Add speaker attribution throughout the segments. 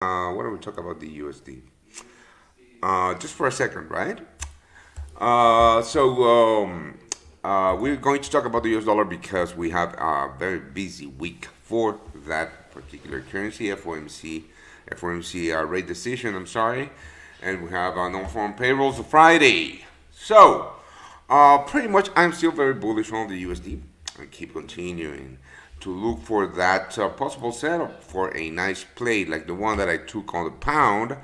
Speaker 1: Why don't we talk about the USD? Just for a second, right? We're going to talk about the US dollar because we have a very busy week for that particular currency, FOMC rate decision, I'm sorry. And we have non-farm payrolls Friday. Pretty much I'm still very bullish on the USD. I keep continuing to look for that possible setup for a nice play like the one that I took on the pound.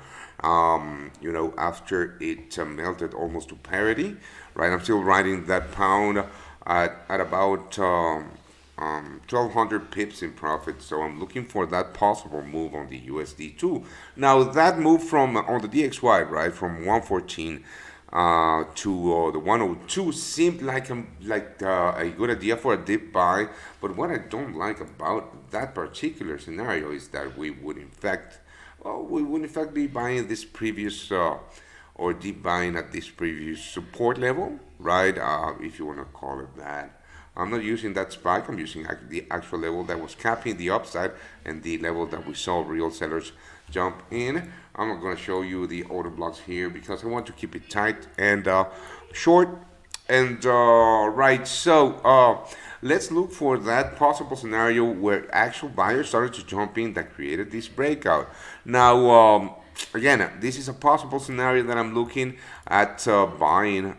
Speaker 1: After it melted almost to parity, right? I'm still riding that pound at about 1,200 pips in profit. So I'm looking for that possible move on the USD too. Now that move from on the DXY, right, from 114 to the 102 seemed like a good idea for a dip buy. But what I don't like about that particular scenario is that we would in fact be buying this previous or deep buying at this previous support level, right? If you want to call it that. I'm not using that spike. I'm using the actual level that was capping the upside and the level that we saw real sellers jump in. I'm not going to show you the order blocks here because I want to keep it tight and short. And right, let's look for that possible scenario where actual buyers started to jump in that created this breakout. Now, again, this is a possible scenario that I'm looking at buying.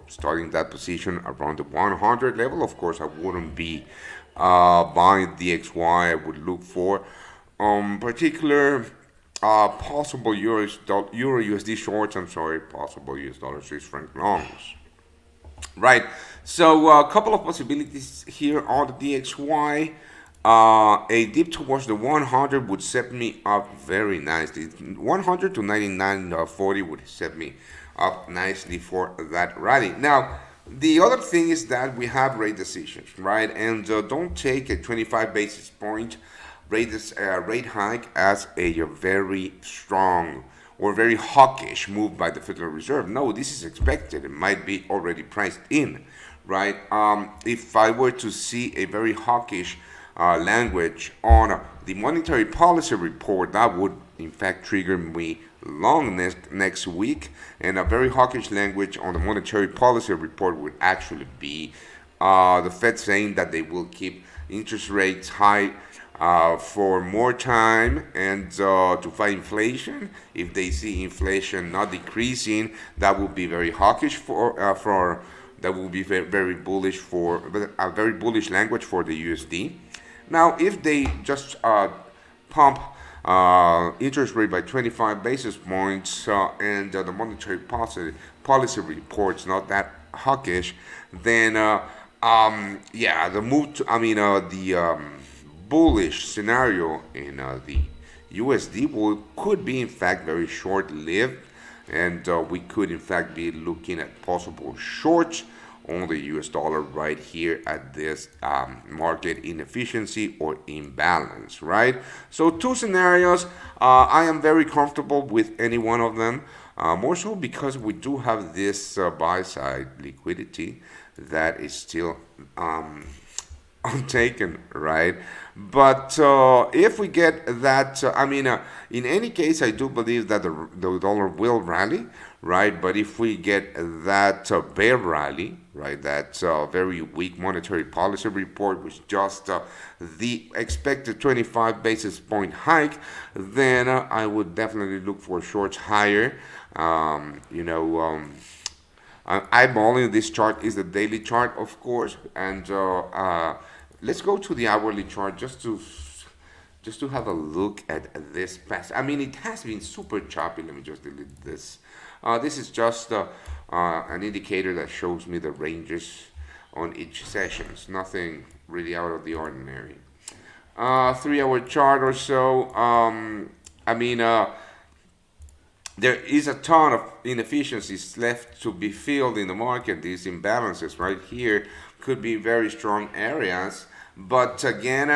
Speaker 1: Starting that position around the 100 level. Of course, I wouldn't be buying DXY. I would look for particular possible Euro USD shorts. I'm sorry, possible US dollar Swiss franc longs. Right. So a couple of possibilities here on the DXY. A dip towards the 100 would set me up very nicely. 100 to 99.40 would set me up nicely for that rally. Now, the other thing is that we have rate decisions, right? And don't take a 25 basis point rate hike as a very strong or very hawkish move by the Federal Reserve. No, this is expected. It might be already priced in, right? If I were to see a very hawkish language on the monetary policy report, that would in fact trigger me long next week. And a very hawkish language on the monetary policy report would actually be the Fed saying that they will keep interest rates high for more time and to fight inflation. If they see inflation not decreasing, that will be very hawkish for that will be very bullish for a very bullish language for the USD. Now, if they just pump interest rate by 25 basis points and the monetary policy reports not that hawkish, then the move to, the bullish scenario in the USD could be in fact very short-lived, and we could in fact be looking at possible shorts on the US dollar right here at this market inefficiency or imbalance, right? So two scenarios. I am very comfortable with any one of them, more so because we do have this buy side liquidity that is still untaken, right? But if we get that, in any case, I do believe that the dollar will rally, right? But if we get that bear rally, right, that very weak monetary policy report, which just the expected 25 basis point hike, then I would definitely look for shorts higher. Eyeballing this chart is the daily chart, of course, and let's go to the hourly chart just to have a look at this past. It has been super choppy. Let me just delete this. This is just an indicator that shows me the ranges on each session. It's nothing really out of the ordinary. 3 hour chart or so. There is a ton of inefficiencies left to be filled in the market. These imbalances right here could be very strong areas. But again,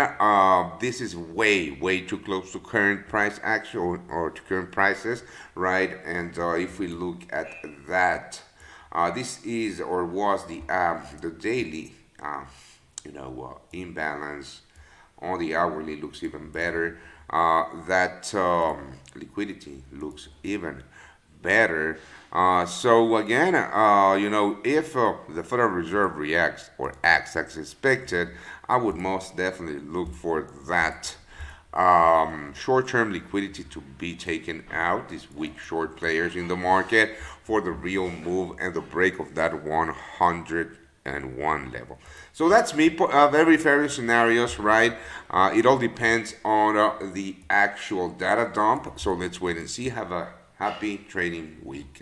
Speaker 1: this is way too close to current price action or to current prices, right? And if we look at that, this is or was the daily, imbalance on the hourly looks even better. that liquidity looks even better. So again, if the Federal Reserve reacts or acts as expected, I would most definitely look for that short-term liquidity to be taken out, these weak short players in the market, for the real move and the break of that 101 level. So that's me. Very fair scenarios, right? It all depends on the actual data dump. So let's wait and see. Have a happy trading week.